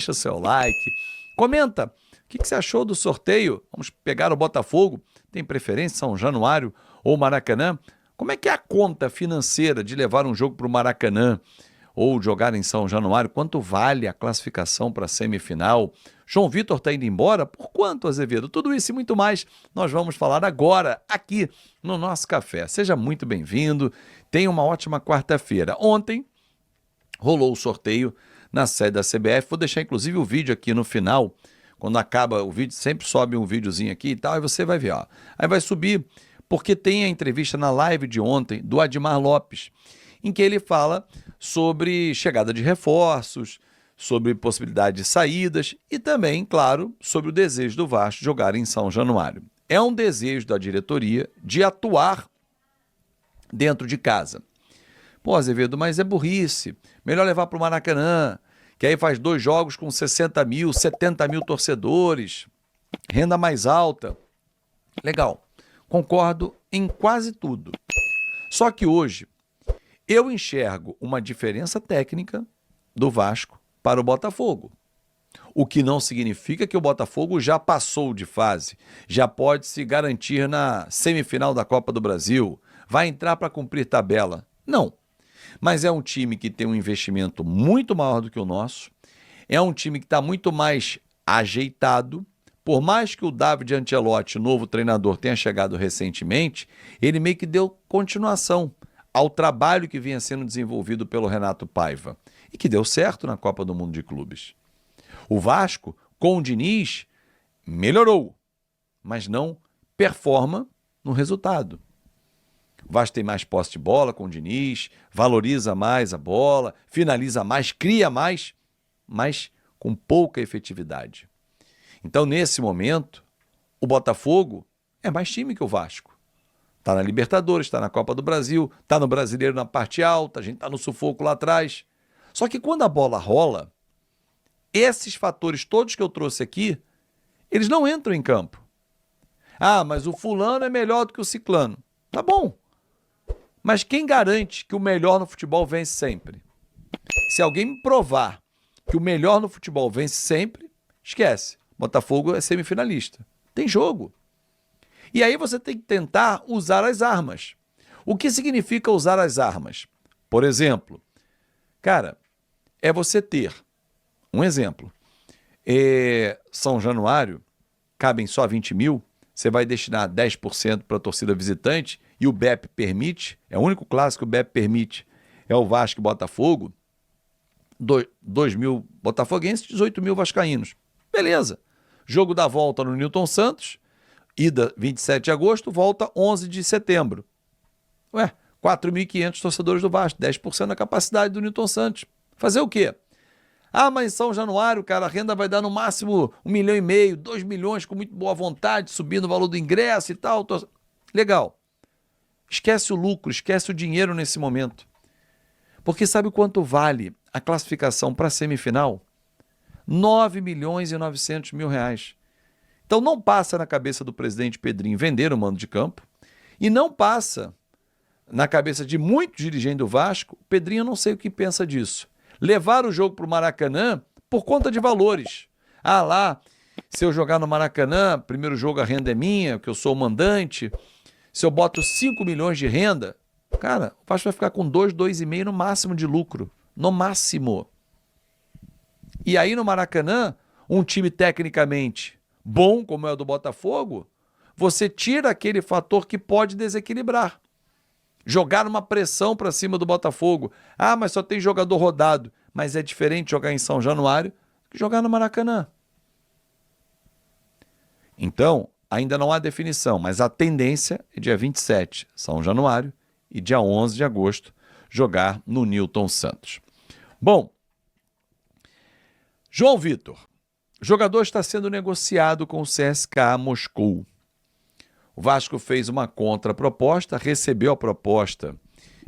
deixa seu like, comenta o que você achou do sorteio. Vamos pegar o Botafogo, tem preferência São Januário ou Maracanã? Como é que é a conta financeira de levar um jogo para o Maracanã ou jogar em São Januário? Quanto vale a classificação para a semifinal? João Vitor está indo embora? Por quanto, Azevedo? Tudo isso e muito mais nós vamos falar agora aqui no nosso café. Seja muito bem-vindo, tenha uma ótima quarta-feira. Ontem rolou o sorteio na sede da CBF, vou deixar inclusive o vídeo aqui no final, quando acaba o vídeo, sempre sobe um videozinho aqui e tal, e você vai ver, ó. Aí vai subir, porque tem a entrevista na live de ontem do Admar Lopes, em que ele fala sobre chegada de reforços, sobre possibilidade de saídas e também, claro, sobre o desejo do Vasco de jogar em São Januário. É um desejo da diretoria de atuar dentro de casa. Pô, Azevedo, mas é burrice. Melhor levar para o Maracanã, que aí faz 2 jogos com 60 mil, 70 mil torcedores, renda mais alta. Legal, concordo em quase tudo. Só que hoje eu enxergo uma diferença técnica do Vasco para o Botafogo. O que não significa que o Botafogo já passou de fase, já pode se garantir na semifinal da Copa do Brasil, vai entrar para cumprir tabela. Não. Mas é um time que tem um investimento muito maior do que o nosso, é um time que está muito mais ajeitado. Por mais que o David Ancelotti, novo treinador, tenha chegado recentemente, ele meio que deu continuação ao trabalho que vinha sendo desenvolvido pelo Renato Paiva e que deu certo na Copa do Mundo de Clubes. O Vasco, com o Diniz, melhorou, mas não performa no resultado. O Vasco tem mais posse de bola com o Diniz, valoriza mais a bola, finaliza mais, cria mais, mas com pouca efetividade. Então, nesse momento, o Botafogo é mais time que o Vasco. Está na Libertadores, está na Copa do Brasil, está no Brasileiro na parte alta, a gente está no sufoco lá atrás. Só que quando a bola rola, esses fatores todos que eu trouxe aqui, eles não entram em campo. Ah, mas o fulano é melhor do que o ciclano. Tá bom. Mas quem garante que o melhor no futebol vence sempre? Se alguém me provar que o melhor no futebol vence sempre, esquece. Botafogo é semifinalista. Tem jogo. E aí você tem que tentar usar as armas. O que significa usar as armas? Por exemplo, cara, é você ter, um exemplo, São Januário, cabem só 20 mil, você vai destinar 10% para a torcida visitante e o BEP permite, é o único clássico que o BEP permite, é o Vasco e Botafogo, 2 mil botafoguenses, 18 mil vascaínos. Beleza. Jogo da volta no Newton Santos, ida 27 de agosto, volta 11 de setembro. 4.500 torcedores do Vasco, 10% da capacidade do Newton Santos. Fazer o quê? Ah, mas em São Januário, cara, a renda vai dar no máximo 1,5 milhão, 2 milhões com muito boa vontade, subindo o valor do ingresso e tal. Legal. Esquece o lucro, esquece o dinheiro nesse momento. Porque sabe quanto vale a classificação para a semifinal? 9 milhões e 900 mil reais. Então não passa na cabeça do presidente Pedrinho vender o mando de campo e não passa na cabeça de muitos dirigentes do Vasco. Pedrinho, eu não sei o que pensa disso. Levar o jogo para o Maracanã por conta de valores. Ah, lá, se eu jogar no Maracanã, primeiro jogo a renda é minha, porque eu sou o mandante. Se eu boto 5 milhões de renda, cara, o Vasco vai ficar com 2, 2,5 no máximo de lucro. No máximo. E aí no Maracanã, um time tecnicamente bom, como é o do Botafogo, você tira aquele fator que pode desequilibrar. Jogar uma pressão para cima do Botafogo. Ah, mas só tem jogador rodado. Mas é diferente jogar em São Januário que jogar no Maracanã. Então, ainda não há definição, mas a tendência é dia 27, São Januário, e dia 11 de agosto, jogar no Newton Santos. Bom, João Vitor, o jogador está sendo negociado com o CSKA Moscou. O Vasco fez uma contraproposta, recebeu a proposta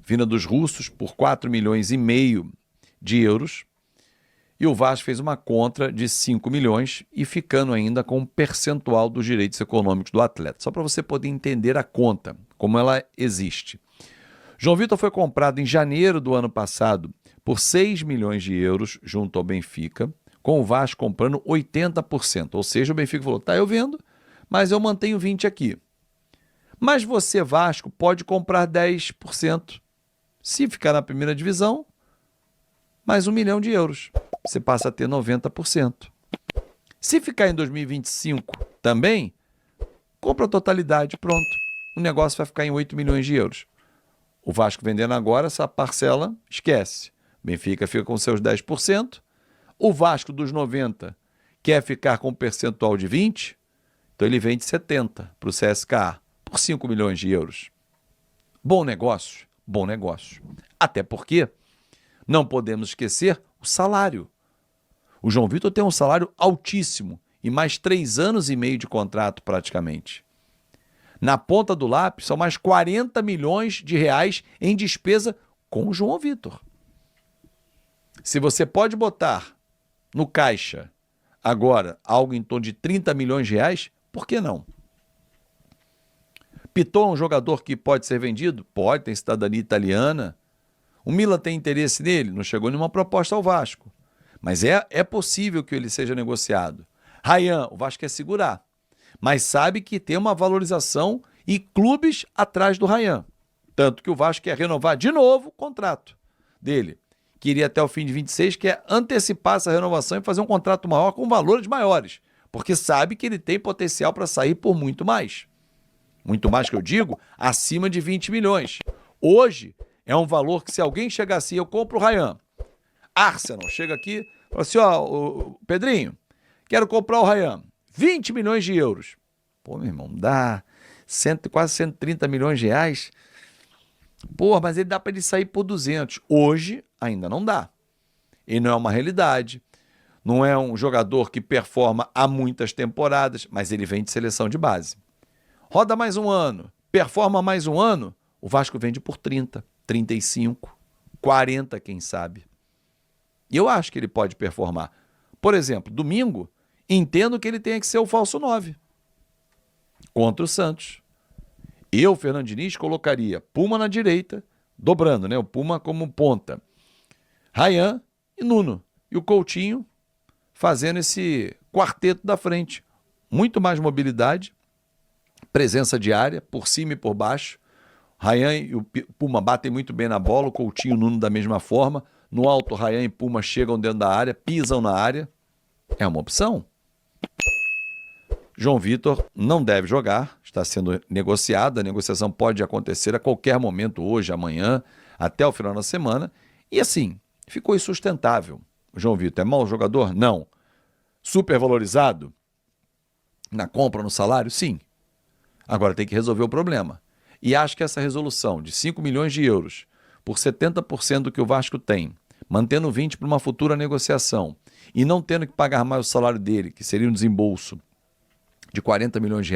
vinda dos russos por 4,5 milhões de euros e o Vasco fez uma contra de 5 milhões e ficando ainda com um percentual dos direitos econômicos do atleta. Só para você poder entender a conta, como ela existe. João Vitor foi comprado em janeiro do ano passado por 6 milhões de euros junto ao Benfica, com o Vasco comprando 80%. Ou seja, o Benfica falou, tá, eu vendo, mas eu mantenho 20% aqui. Mas você, Vasco, pode comprar 10%. Se ficar na primeira divisão, mais €1 milhão. Você passa a ter 90%. Se ficar em 2025 também, compra a totalidade, pronto. O negócio vai ficar em €8 milhões. O Vasco vendendo agora, essa parcela, esquece. Benfica fica com seus 10%. O Vasco dos 90% quer ficar com um percentual de 20%, então ele vende 70% para o CSKA por €5 milhões. Bom negócio? Bom negócio. Até porque não podemos esquecer o salário. O João Vitor tem um salário altíssimo e mais 3 anos e meio de contrato praticamente. Na ponta do lápis, são mais R$40 milhões em despesa com o João Vitor. Se você pode botar no caixa agora algo em torno de R$30 milhões, por que não? Piton é um jogador que pode ser vendido? Pode, tem cidadania italiana. O Milan tem interesse nele? Não chegou nenhuma proposta ao Vasco. Mas é possível que ele seja negociado. Ryan, o Vasco quer segurar, mas sabe que tem uma valorização e clubes atrás do Ryan. Tanto que o Vasco quer renovar de novo o contrato dele. Queria até o fim de 26, quer antecipar essa renovação e fazer um contrato maior com valores maiores, porque sabe que ele tem potencial para sair por muito mais. Muito mais que eu digo, acima de 20 milhões. Hoje é um valor que se alguém chegar assim, eu compro o Ryan. Arsenal chega aqui, fala assim, ó, Pedrinho, quero comprar o Ryan, €20 milhões. Pô, meu irmão, dá quase R$130 milhões. Pô, mas ele dá para ele sair por 200. Hoje ainda não dá. Ele não é uma realidade. Não é um jogador que performa há muitas temporadas, mas ele vem de seleção de base. Roda mais um ano, performa mais um ano, o Vasco vende por 30, 35, 40, quem sabe. E eu acho que ele pode performar. Por exemplo, domingo, entendo que ele tenha que ser o falso 9 contra o Santos. Eu, Fernando Diniz, colocaria Puma na direita, dobrando, né? O Puma como ponta. Ryan e Nuno. E o Coutinho fazendo esse quarteto da frente. Muito mais mobilidade, presença de área, por cima e por baixo. Ryan e o Puma batem muito bem na bola, o Coutinho e o Nuno da mesma forma. No alto, Ryan e Puma chegam dentro da área, pisam na área. É uma opção. João Vitor não deve jogar, está sendo negociado, a negociação pode acontecer a qualquer momento, hoje, amanhã, até o final da semana. E assim, ficou insustentável. O João Vitor é mau jogador? Não. Supervalorizado? Na compra, no salário? Sim. Agora tem que resolver o problema. E acho que essa resolução de €5 milhões por 70% do que o Vasco tem, mantendo 20% para uma futura negociação e não tendo que pagar mais o salário dele, que seria um desembolso de R$40 milhões,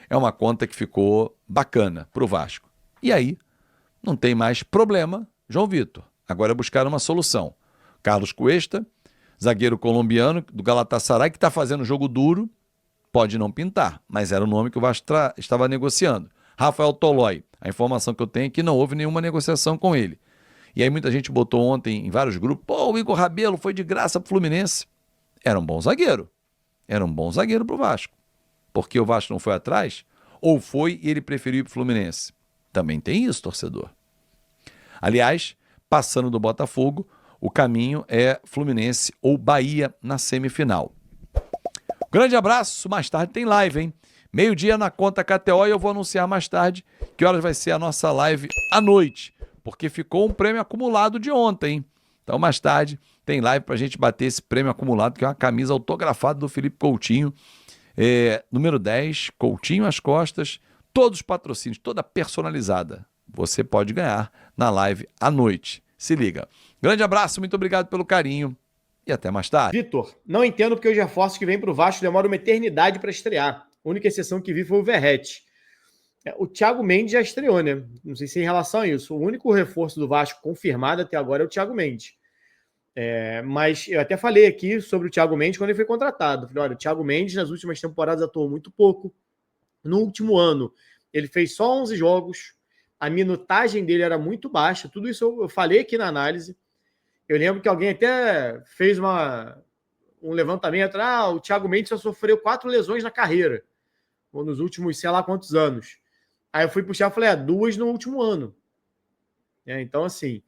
é uma conta que ficou bacana para o Vasco. E aí, não tem mais problema, João Vitor. Agora é buscar uma solução. Carlos Cuesta, zagueiro colombiano do Galatasaray, que está fazendo jogo duro, pode não pintar, mas era o nome que o Vasco estava negociando. Rafael Tolói, a informação que eu tenho é que não houve nenhuma negociação com ele. E aí muita gente botou ontem em vários grupos, pô, o Igor Rabelo foi de graça para o Fluminense. Era um bom zagueiro. Era um bom zagueiro para o Vasco. Porque o Vasco não foi atrás? Ou foi e ele preferiu ir para o Fluminense? Também tem isso, torcedor. Aliás, passando do Botafogo, o caminho é Fluminense ou Bahia na semifinal. Grande abraço, mais tarde tem live, hein? 12:00 na conta KTO e eu vou anunciar mais tarde que horas vai ser a nossa live à noite, porque ficou um prêmio acumulado de ontem, hein? Então mais tarde tem live pra gente bater esse prêmio acumulado, que é uma camisa autografada do Felipe Coutinho, número 10, Coutinho às costas, todos os patrocínios, toda personalizada. Você pode ganhar na live à noite. Se liga. Grande abraço, muito obrigado pelo carinho e até mais tarde. Vitor, não entendo porque os reforços que vêm para o Vasco demoram uma eternidade para estrear. A única exceção que vi foi o Verratti. O Thiago Mendes já estreou, né? Não sei se em relação a isso. O único reforço do Vasco confirmado até agora é o Thiago Mendes. Mas eu até falei aqui sobre o Thiago Mendes quando ele foi contratado. Falei, olha, o Thiago Mendes nas últimas temporadas atuou muito pouco. No último ano, ele fez só 11 jogos. A minutagem dele era muito baixa. Tudo isso eu falei aqui na análise. Eu lembro que alguém até fez uma um levantamento, o Thiago Mendes só sofreu 4 lesões na carreira, ou nos últimos sei lá quantos anos. Aí eu fui puxar e falei, 2 no último ano. Então, assim,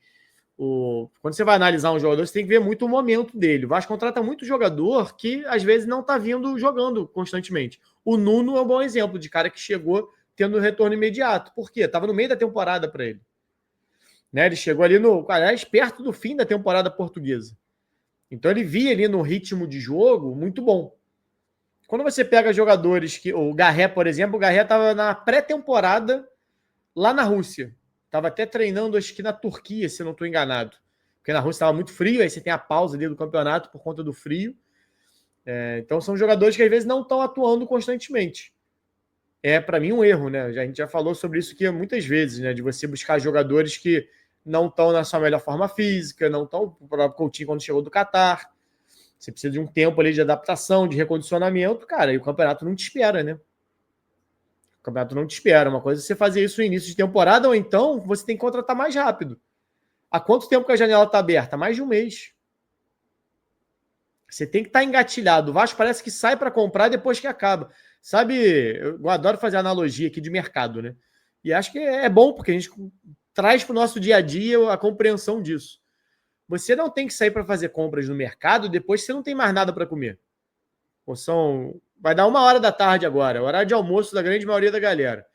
quando você vai analisar um jogador, você tem que ver muito o momento dele. O Vasco contrata muito jogador que, às vezes, não está vindo jogando constantemente. O Nuno é um bom exemplo de cara que chegou tendo um retorno imediato. Por quê? Estava no meio da temporada para ele. Ele chegou ali, aliás, perto do fim da temporada portuguesa. Então, ele via ali no ritmo de jogo muito bom. Quando você pega jogadores que... O Garré, por exemplo, o Garré estava na pré-temporada lá na Rússia. Estava até treinando, acho que na Turquia, se eu não estou enganado. Porque na Rússia estava muito frio, aí você tem a pausa ali do campeonato por conta do frio. Então são jogadores que às vezes não estão atuando constantemente. Para mim, um erro, né? A gente já falou sobre isso aqui muitas vezes, né? De você buscar jogadores que não estão na sua melhor forma física, não estão... O próprio Coutinho, quando chegou do Catar. Você precisa de um tempo ali de adaptação, de recondicionamento, cara, e o campeonato não te espera, né? O campeonato não te espera. Uma coisa é você fazer isso no início de temporada, ou então você tem que contratar mais rápido. Há quanto tempo que a janela está aberta? Mais de um mês. Você tem que estar engatilhado. O Vasco parece que sai para comprar depois que acaba. Sabe, eu adoro fazer analogia aqui de mercado, né? E acho que é bom, porque a gente traz para o nosso dia a dia a compreensão disso. Você não tem que sair para fazer compras no mercado depois que você não tem mais nada para comer. Vai dar 1h da tarde agora, horário de almoço da grande maioria da galera.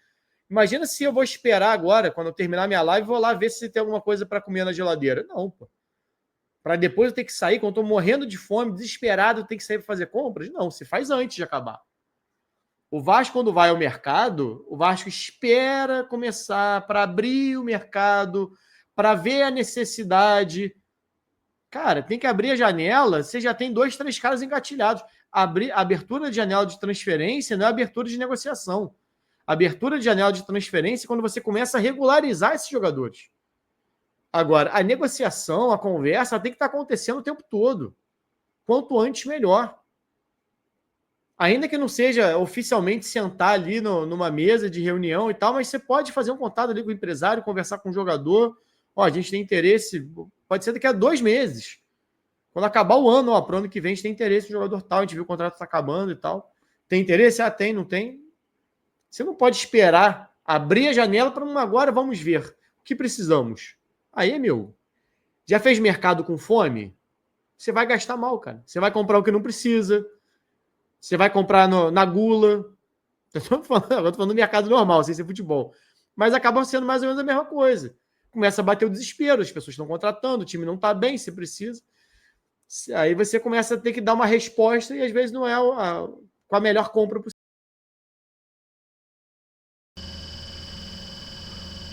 Imagina se eu vou esperar agora, quando eu terminar minha live, vou lá ver se tem alguma coisa para comer na geladeira. Não, pô. Para depois eu ter que sair, quando eu estou morrendo de fome, desesperado, eu tenho que sair para fazer compras? Não, se faz antes de acabar. O Vasco, quando vai ao mercado, o Vasco espera começar para abrir o mercado, para ver a necessidade. Cara, tem que abrir a janela, você já tem 2, 3 caras engatilhados. A abertura de janela de transferência não é abertura de negociação. A abertura de janela de transferência é quando você começa a regularizar esses jogadores. Agora, a negociação, a conversa, tem que estar acontecendo o tempo todo. Quanto antes, melhor. Ainda que não seja oficialmente sentar ali numa mesa de reunião e tal, mas você pode fazer um contato ali com o empresário, conversar com o jogador. A gente tem interesse, pode ser daqui a 2 meses. Quando acabar o ano, para o ano que vem, a gente tem interesse no jogador tal, a gente viu o contrato está acabando e tal. Tem interesse? Tem, não tem? Você não pode esperar abrir a janela para agora vamos ver o que precisamos. Aí, já fez mercado com fome? Você vai gastar mal, cara. Você vai comprar o que não precisa. Você vai comprar na gula. Agora estou falando do mercado normal, sem ser futebol. Mas acaba sendo mais ou menos a mesma coisa. Começa a bater o desespero, as pessoas estão contratando, o time não está bem, se precisa. Aí você começa a ter que dar uma resposta e às vezes não é com a melhor compra possível.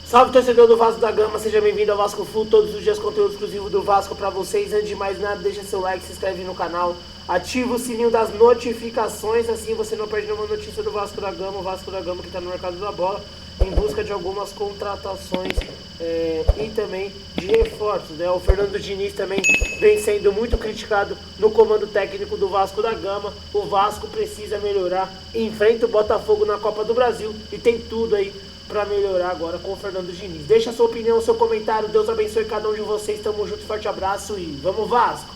Salve, torcedor do Vasco da Gama, seja bem-vindo ao Vasco Full, todos os dias conteúdo exclusivo do Vasco para vocês. Antes de mais nada, deixa seu like, se inscreve no canal, ativa o sininho das notificações, assim você não perde nenhuma notícia do Vasco da Gama, o Vasco da Gama que está no mercado da bola, em busca de algumas contratações e também de reforços, né? O Fernando Diniz também vem sendo muito criticado no comando técnico do Vasco da Gama. O Vasco precisa melhorar, enfrenta o Botafogo na Copa do Brasil e tem tudo aí para melhorar agora com o Fernando Diniz. Deixa a sua opinião, seu comentário. Deus abençoe cada um de vocês. Tamo junto, forte abraço e vamos Vasco!